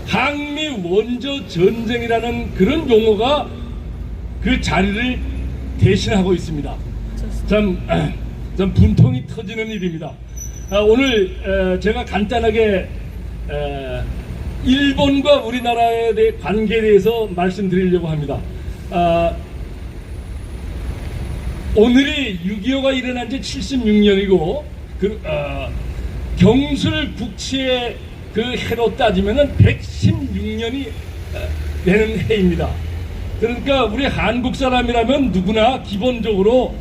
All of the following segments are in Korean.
항미 원조 전쟁이라는 그런 용어가 그 자리를 대신하고 있습니다. 참 분통이 터지는 일입니다. 오늘 제가 간단하게 일본과 우리나라에 대해 관계에 대해서 말씀드리려고 합니다. 오늘이 6.25가 일어난 지 76년이고 경술 국치의 그 해로 따지면은 116년이 되는 해입니다. 그러니까 우리 한국 사람이라면 누구나 기본적으로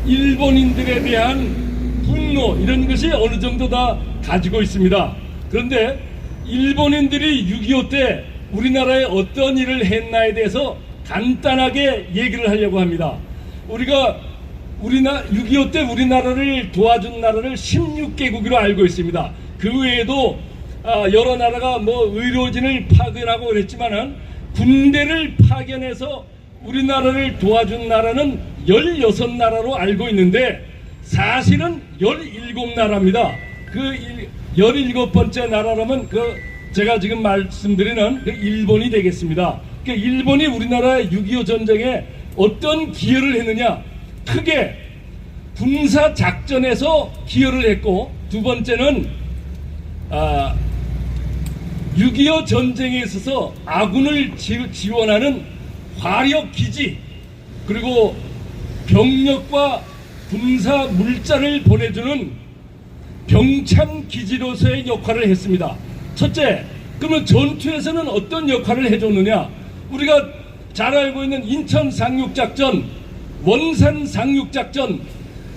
일본인들에 대한 분노 이런 것이 어느 정도 다 가지고 있습니다. 그런데 일본인들이 6.25 때 우리나라에 어떤 일을 했나에 대해서 간단하게 얘기를 하려고 합니다. 우리가 6.25 때 우리나라를 도와준 나라를 16개국으로 알고 있습니다. 그 외에도 여러 나라가 의료진을 파견하고 그랬지만은 군대를 파견해서 우리나라를 도와준 나라는 16나라로 알고 있는데 사실은 17나라입니다. 그 17번째 나라라면 제가 지금 말씀드리는 일본이 되겠습니다. 일본이 우리나라의 6.25 전쟁에 어떤 기여를 했느냐? 크게 군사 작전에서 기여를 했고, 두 번째는 6.25 전쟁에 있어서 아군을 지원하는 화력 기지, 그리고 병력과 군사 물자를 보내주는 병참 기지로서의 역할을 했습니다. 첫째, 그러면 전투에서는 어떤 역할을 해줬느냐? 우리가 잘 알고 있는 인천 상륙작전, 원산 상륙작전,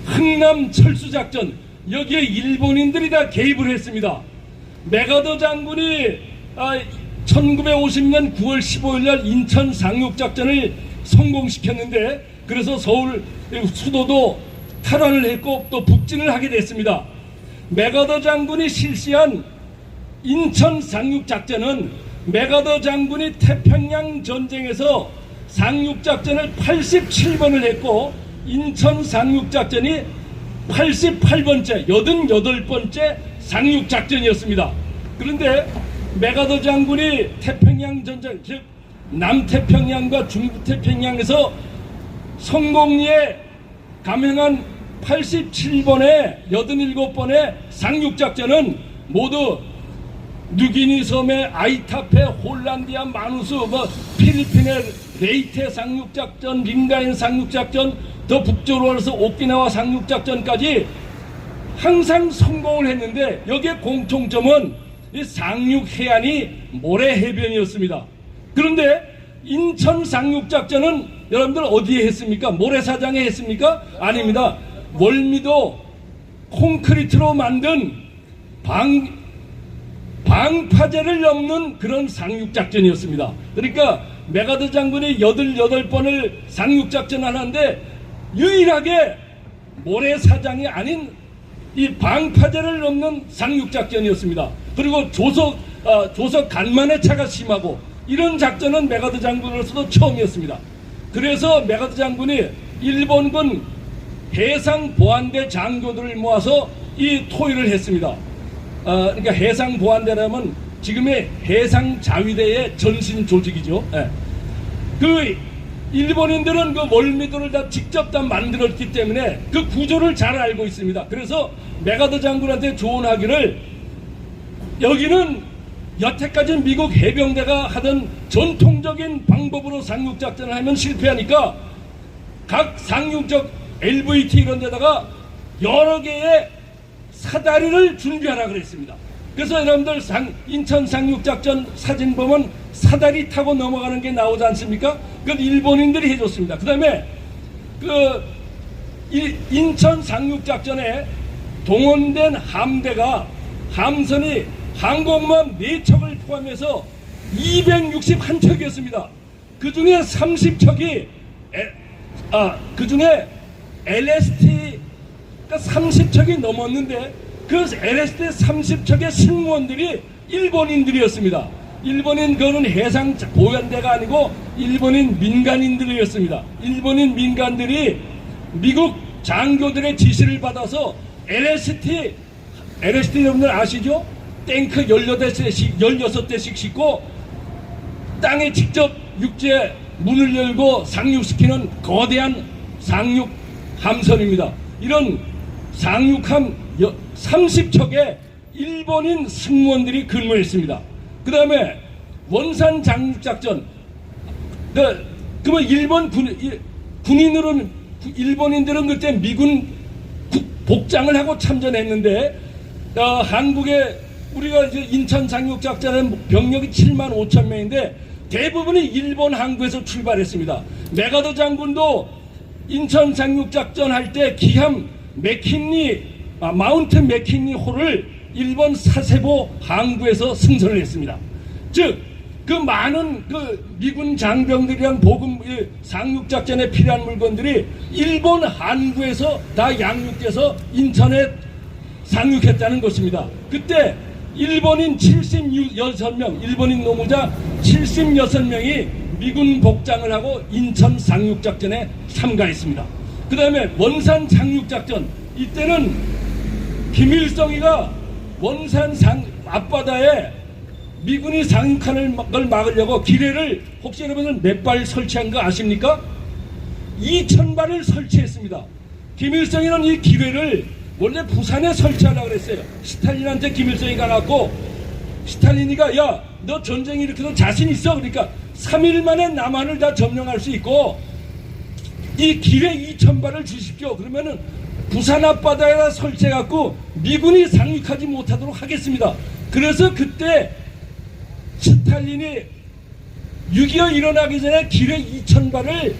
흥남 철수작전, 여기에 일본인들이 다 개입을 했습니다. 메가더 장군이 1950년 9월 15일 날 인천 상륙작전을 성공시켰는데, 그래서 서울 수도도 탈환을 했고 또 북진을 하게 됐습니다. 메가더 장군이 실시한 인천 상륙작전은 메가더 장군이 태평양 전쟁에서 상륙작전을 87번을 했고 인천 상륙작전이 88번째, 88번째 상륙작전이었습니다. 그런데 메가더 장군이 태평양 전쟁, 즉 남태평양과 중부태평양에서 성공리에 감행한 87번의 87번의 상륙작전은 모두 뉴기니 섬의 아이타페, 홀란디아 마누스, 필리핀의 레이테 상륙작전, 링가인 상륙작전, 더 북쪽으로 와서 오키나와 상륙작전까지 항상 성공을 했는데, 여기에 공통점은 이 상륙해안이 모래해변이었습니다. 그런데 인천 상륙작전은 여러분들 어디에 했습니까? 모래사장에 했습니까? 아닙니다. 월미도 콘크리트로 만든 방파제를 넘는 그런 상륙작전이었습니다. 그러니까 메가더 장군이 88번을 상륙작전을 하는데 유일하게 모래사장이 아닌 이 방파제를 넘는 상륙작전이었습니다. 그리고 조석 간만의 차가 심하고 이런 작전은 메가더 장군으로서도 처음이었습니다. 그래서 메가더 장군이 일본군 해상보안대 장교들을 모아서 이 토의를 했습니다. 그러니까 해상보안대라면 지금의 해상자위대의 전신 조직이죠. 그 일본인들은 그 월미도를 다 직접 다 만들었기 때문에 그 구조를 잘 알고 있습니다. 그래서 메가더 장군한테 조언하기를, 여기는 여태까지 미국 해병대가 하던 전통적인 방법으로 상륙작전을 하면 실패하니까 각 상륙적 LVT 이런 데다가 여러 개의 사다리를 준비하라 그랬습니다. 그래서 여러분들 인천 상륙작전 사진 보면 사다리 타고 넘어가는 게 나오지 않습니까? 그건 일본인들이 해줬습니다. 그 다음에 인천 상륙작전에 동원된 함대가, 함선이 항공모함 4척을 포함해서 261척이었습니다. 그 중에 30척이 그 중에 LST가 30척이 넘었는데 그 LST 30척의 승무원들이 일본인들이었습니다. 일본인 그거는 해상 보안대가 아니고 일본인 민간인들이었습니다. 일본인 민간들이 미국 장교들의 지시를 받아서 LST 여러분들 아시죠? 탱크 16대씩 싣고 땅에 직접 육지에 문을 열고 상륙시키는 거대한 상륙 함선입니다. 이런 상륙함 30척의 일본인 승무원들이 근무했습니다. 그 다음에 원산 장륙작전, 그러면 일본인들은 그때 미군 복장을 하고 참전했는데, 한국에 우리가 이제 인천 상륙작전은 병력이 7만 5천 명인데 대부분이 일본 항구에서 출발했습니다. 메가더 장군도 인천 상륙작전 할 때 기함 마운트 맥킨리 호를 일본 사세보 항구에서 승선을 했습니다. 즉, 그 많은 미군 장병들이랑 상륙작전에 필요한 물건들이 일본 항구에서 다 양육돼서 인천에 상륙했다는 것입니다. 그때 일본인 76명, 일본인 노무자 76명이 미군 복장을 하고 인천 상륙작전에 참가했습니다. 그 다음에 원산 상륙작전, 이때는 김일성이가 원산 앞바다에 미군이 상륙하는 걸 막으려고 기뢰를 혹시 여러분들 몇 발 설치한 거 아십니까? 2,000발을 설치했습니다. 김일성이는 이 기뢰를 원래 부산에 설치하려고 그랬어요. 스탈린한테 김일성이 가갖고 스탈린이가 야, 너 전쟁 일으켜서 자신 있어? 그러니까 3일 만에 남한을 다 점령할 수 있고 이 기뢰 2,000발을 주십시오. 그러면은 부산 앞바다에다 설치해갖고 미군이 상륙하지 못하도록 하겠습니다. 그래서 그때 스탈린이 6.25 일어나기 전에 기뢰 2,000발을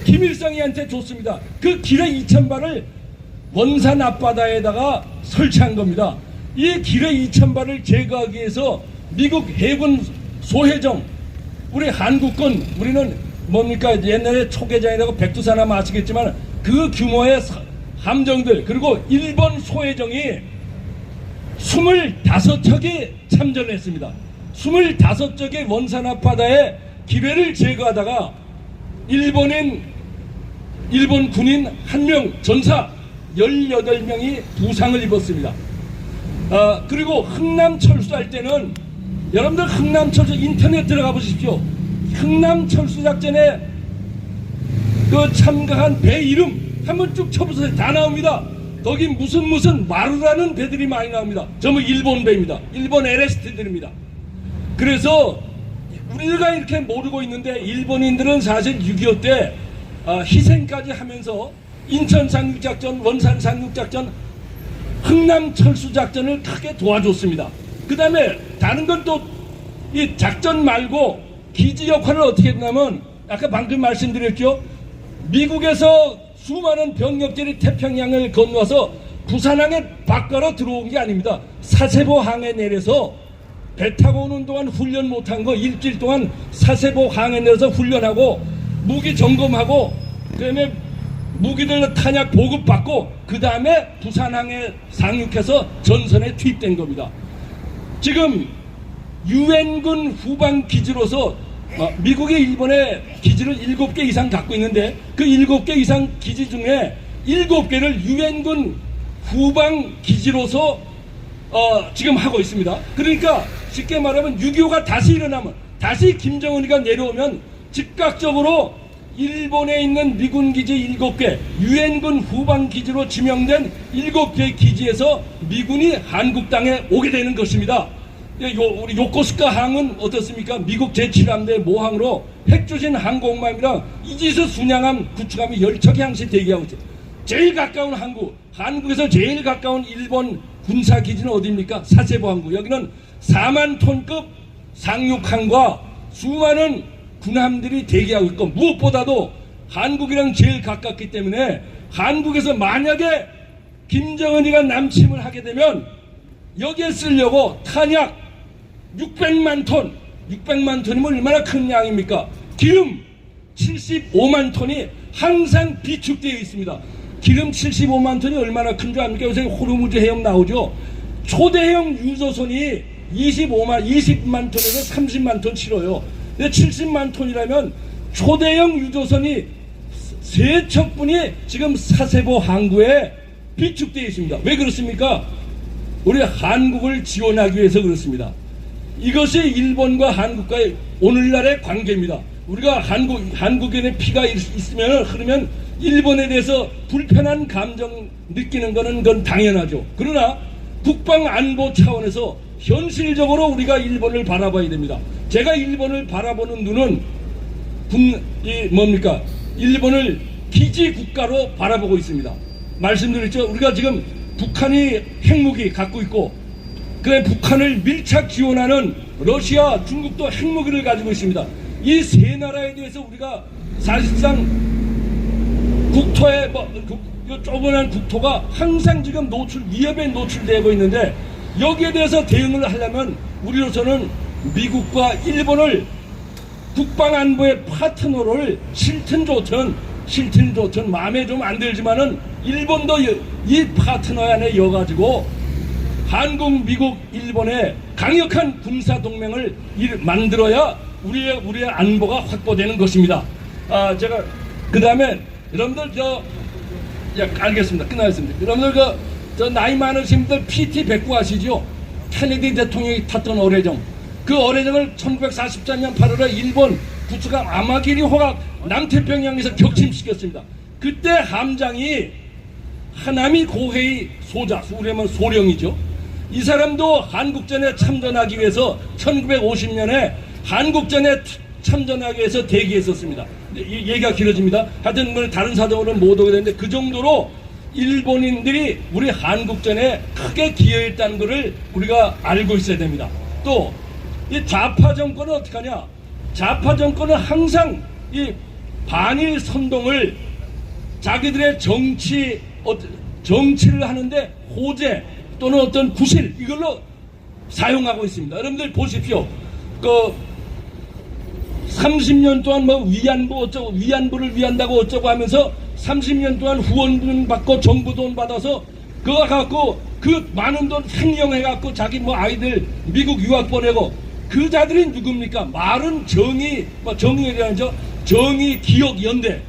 김일성이한테 줬습니다. 그 기뢰 2,000발을 원산 앞바다에다가 설치한 겁니다. 이 기뢰 2,000발을 제거하기 위해서 미국 해군 소해정, 우리 한국군, 우리는 뭡니까 옛날에 초계장이라고 백두산하면 아시겠지만 그 규모의 함정들, 그리고 일본 소해정이 25척이 참전을 했습니다. 25척의 원산 앞바다에 기뢰를 제거하다가 일본 군인 1명, 전사 18명이 부상을 입었습니다. 그리고 흥남철수할 때는 여러분들 흥남철수 인터넷 들어가 보십시오. 흥남철수작전에 참가한 배 이름 한번 쭉 쳐보세요. 다 나옵니다. 거기 무슨 마루라는 배들이 많이 나옵니다. 전부 일본 배입니다. 일본 LST들입니다. 그래서 우리가 이렇게 모르고 있는데 일본인들은 사실 6.25 때 희생까지 하면서 인천 상륙작전, 원산 상륙작전, 흥남 철수작전을 크게 도와줬습니다. 그 다음에 다른 건 또 이 작전 말고 기지 역할을 어떻게 했냐면 아까 방금 말씀드렸죠. 미국에서 수많은 병력들이 태평양을 건너서 부산항에 바깥으로 들어온 게 아닙니다. 사세보 항에 내려서 배 타고 오는 동안 훈련 못한 거 일주일 동안 사세보 항에 내려서 훈련하고 무기 점검하고 그다음에 무기들 탄약 보급받고 그 다음에 부산항에 상륙해서 전선에 투입된 겁니다. 지금 유엔군 후방기지로서 미국이 일본의 기지를 7개 이상 갖고 있는데 그 7개 이상 기지 중에 7개를 유엔군 후방기지로서 지금 하고 있습니다. 그러니까 쉽게 말하면 6.25가 다시 일어나면 다시 김정은이가 내려오면 즉각적으로 일본에 있는 미군 기지 7개, 유엔군 후방기지로 지명된 7개 기지에서 미군이 한국 땅에 오게 되는 것입니다. 우리 요코스카 항은 어떻습니까? 미국 제7함대 모항으로 핵추진 항공모함이랑 이지스 순양함 구축함이 10척이 항시 대기하고 있어요. 제일 가까운 항구, 한국에서 제일 가까운 일본 군사기지는 어디입니까? 사세보 항구. 여기는 4만 톤급 상륙함과 수많은 군함들이 대기하고 있고 무엇보다도 한국이랑 제일 가깝기 때문에 한국에서 만약에 김정은이가 남침을 하게 되면 여기에 쓰려고 탄약 600만 톤, 600만 톤이면 얼마나 큰 양입니까? 기름 75만 톤이 항상 비축되어 있습니다. 기름 75만 톤이 얼마나 큰 줄 압니까? 요새 호르무즈 해협 나오죠. 초대형 유조선이 20만 톤에서 30만 톤 실어요. 70만 톤이라면 초대형 유조선이 3척분이 지금 사세보 항구에 비축되어 있습니다. 왜 그렇습니까? 우리 한국을 지원하기 위해서 그렇습니다. 이것이 일본과 한국과의 오늘날의 관계입니다. 우리가 한국인의 피가 있으면 흐르면 일본에 대해서 불편한 감정 느끼는 그건 당연하죠. 그러나 국방 안보 차원에서 현실적으로 우리가 일본을 바라봐야 됩니다. 제가 일본을 바라보는 눈은 일본을 기지 국가로 바라보고 있습니다. 말씀드렸죠. 우리가 지금 북한이 핵무기 갖고 있고, 그래 북한을 밀착 지원하는 러시아, 중국도 핵무기를 가지고 있습니다. 이 세 나라에 대해서 우리가 사실상 국토의 조그만한 국토가 항상 지금 위협에 노출되고 있는데, 여기에 대해서 대응을 하려면 우리로서는 미국과 일본을 국방안보의 파트너를 싫든 좋든 마음에 좀 안 들지만은 일본도 이 파트너 안에 여가지고 한국, 미국, 일본의 강력한 군사 동맹을 만들어야 우리의 안보가 확보되는 것입니다. 제가 그 다음에 여러분들 알겠습니다. 끝나겠습니다. 여러분들 저 나이 많으신 분들 PT-109 아시죠? 케네디 대통령이 탔던 어뢰정. 그 어뢰정을 1944년 8월에 일본 부츠가 아마기리 호각 남태평양에서 격침시켰습니다. 그때 함장이 하나미 고헤이 소자, 우리면 소령이죠. 이 사람도 한국전에 참전하기 위해서 1950년에 한국전에 참전하기 위해서 대기했었습니다. 얘기가 길어집니다. 하여튼 다른 사정으로는 못 오게 되는데, 그 정도로 일본인들이 우리 한국전에 크게 기여했다는 것을 우리가 알고 있어야 됩니다. 또 이 좌파 정권은 어떻게 하냐? 좌파 정권은 항상 이 반일 선동을 자기들의 정치를 하는데 호재 또는 어떤 구실, 이걸로 사용하고 있습니다. 여러분들 보십시오. 30년 동안 위안부를 위한다고 어쩌고 하면서 30년 동안 후원금 받고 정부 돈 받아서 그거 갖고 그 많은 돈 횡령해갖고 자기 아이들 미국 유학 보내고, 그 자들이 누굽니까? 말은 정의라죠. 정의 기억 연대.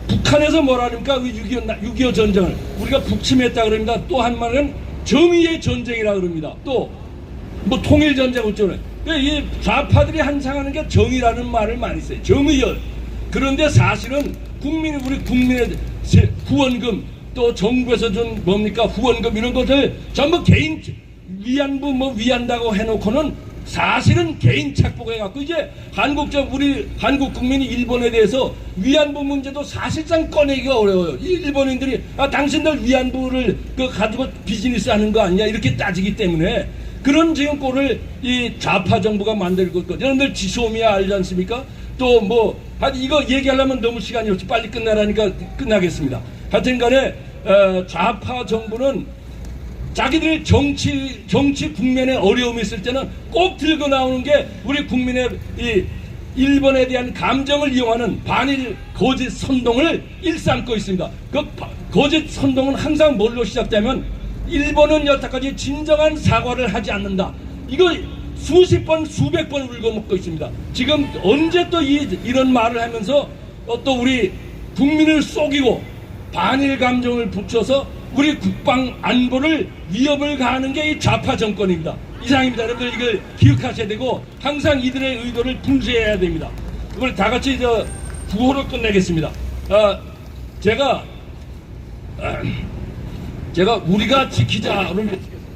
북한에서 뭐라 합니까? 6.25 전쟁을 우리가 북침했다 그럽니다. 또 한 말은 정의의 전쟁이라 그럽니다. 또 통일 전쟁 어쩌네. 이 좌파들이 항상 하는 게 정의라는 말을 많이 써요. 정의열. 그런데 사실은 우리 국민의 후원금, 또 정부에서 준 후원금 이런 것들 전부 개인 위안부 위한다고 해놓고는 사실은 개인 착복해갖고, 이제 우리 한국 국민이 일본에 대해서 위안부 문제도 사실상 꺼내기가 어려워요. 일본인들이 당신들 위안부를 가지고 비즈니스 하는 거 아니냐 이렇게 따지기 때문에 그런 지금 꼴을 이 좌파 정부가 만들고 있거든요. 여러분들 지소미아 알지 않습니까? 또 이거 얘기하려면 너무 시간이 없지. 빨리 끝나라니까 끝나겠습니다. 하여튼 간에 좌파 정부는 자기들 정치 국면에 어려움이 있을 때는 꼭 들고 나오는 게 우리 국민의 이 일본에 대한 감정을 이용하는 반일 거짓 선동을 일삼고 있습니다. 그 거짓 선동은 항상 뭘로 시작되면 일본은 여태까지 진정한 사과를 하지 않는다. 이거 수십 번, 수백 번 울고먹고 있습니다. 지금 언제 또 이런 말을 하면서 또 우리 국민을 속이고 반일 감정을 붙여서 우리 국방 안보를 위협을 가하는 게 이 좌파 정권입니다. 이상입니다. 여러분들 이걸 기억하셔야 되고 항상 이들의 의도를 분쇄해야 됩니다. 이걸 다 같이 구호로 끝내겠습니다. 제가 우리가 지키자.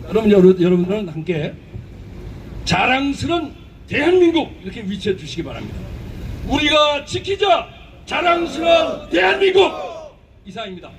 그럼 여러분들은 함께 자랑스러운 대한민국 이렇게 외쳐 주시기 바랍니다. 우리가 지키자 자랑스러운 대한민국. 이상입니다.